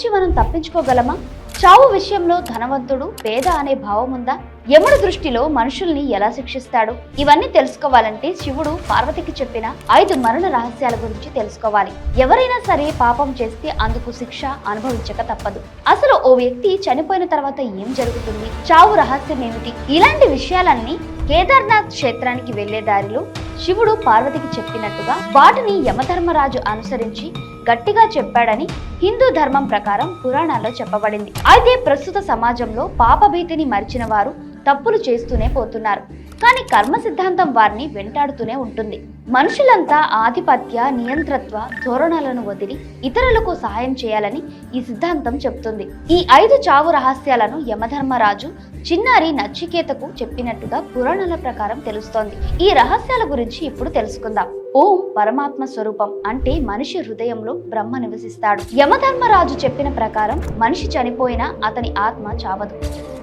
నుంచి మనం తప్పించుకోగలమా? చావు విషయంలో ధనవంతుడు పేద అనే భావం ఉందా? యముడి దృష్టిలో మనుషుల్ని ఎలా శిక్షిస్తాడు? ఇవన్నీ తెలుసుకోవాలంటే శివుడు పార్వతికి చెప్పిన 5 మరణ రహస్యాల గురించి తెలుసుకోవాలి. ఎవరైనా సరే పాపం చేస్తే అందుకు శిక్ష అనుభవించక తప్పదు. అసలు ఓ వ్యక్తి చనిపోయిన తర్వాత ఏం జరుగుతుంది? చావు రహస్యం ఏమిటి? ఇలాంటి విషయాలన్నీ కేదార్నాథ్ క్షేత్రానికి వెళ్లే దారిలో శివుడు పార్వతికి చెప్పినట్టుగా వాటిని యమధర్మరాజు అనుసరించి గట్టిగా చెప్పాడని హిందూ ధర్మం ప్రకారం పురాణాల్లో చెప్పబడింది. అయితే ప్రస్తుత సమాజంలో పాపభీతిని మరిచిన వారు తప్పులు చేస్తూనే పోతున్నారు. కానీ కర్మ సిద్ధాంతం వారిని వెంటాడుతూనే ఉంటుంది. మనుషులంతా ఆధిపత్య నియంత్రత్వ ధోరణులను వదిలి ఇతరులకు సహాయం చేయాలని ఈ సిద్ధాంతం చెప్తుంది. ఈ 5 చావు రహస్యాలను యమధర్మరాజు చిన్నారి నచికేతకు చెప్పినట్టుగా పురాణాల ప్రకారం తెలుస్తోంది. ఈ రహస్యాల గురించి ఇప్పుడు తెలుసుకుందాం. ఓం పరమాత్మ స్వరూపం అంటే మనిషి హృదయంలో బ్రహ్మ నివసిస్తాడు. యమధర్మరాజు చెప్పిన ప్రకారం మనిషి చనిపోయినా అతని ఆత్మ చావదు.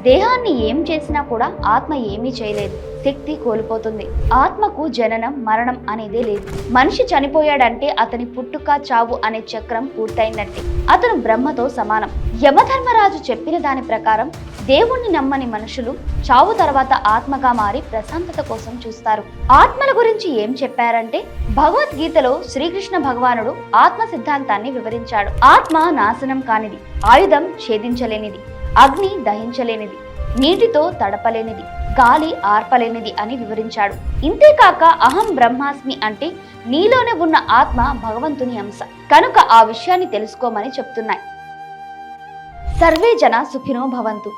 దేహాన్ని ఏం చేసినా కూడా ఆత్మ ఏమీ చేయలేదు, శక్తి కోల్పోతుంది. ఆత్మకు జననం మరణం అనేదే లేదు. మనిషి చనిపోయాడంటే అతని పుట్టుక చావు అనే చక్రం పూర్తయినట్టే. అతను బ్రహ్మతో సమానం. యమధర్మరాజు చెప్పిన దాని ప్రకారం దేవుణ్ణి నమ్మని మనుషులు చావు తర్వాత ఆత్మగా మారి ప్రశాంతత కోసం చూస్తారు. ఆత్మల గురించి ఏం చెప్పారంటే భగవద్గీతలో శ్రీకృష్ణ భగవానుడు ఆత్మ సిద్ధాంతాన్ని వివరించాడు. ఆత్మ నాశనం కానిది, ఆయుధం ఛేదించలేనిది, అగ్ని దహించలేనిది, నీటితో తడపలేనిది, గాలి ఆర్పలేనిది అని వివరించాడు. ఇంతేకాక అహం బ్రహ్మాస్మి అంటే నీలోనే ఉన్న ఆత్మ భగవంతుని అంశ కనుక ఆ విషయాన్ని తెలుసుకోమని చెప్తున్నాయి. సర్వే జన సుఖినో భవంతు.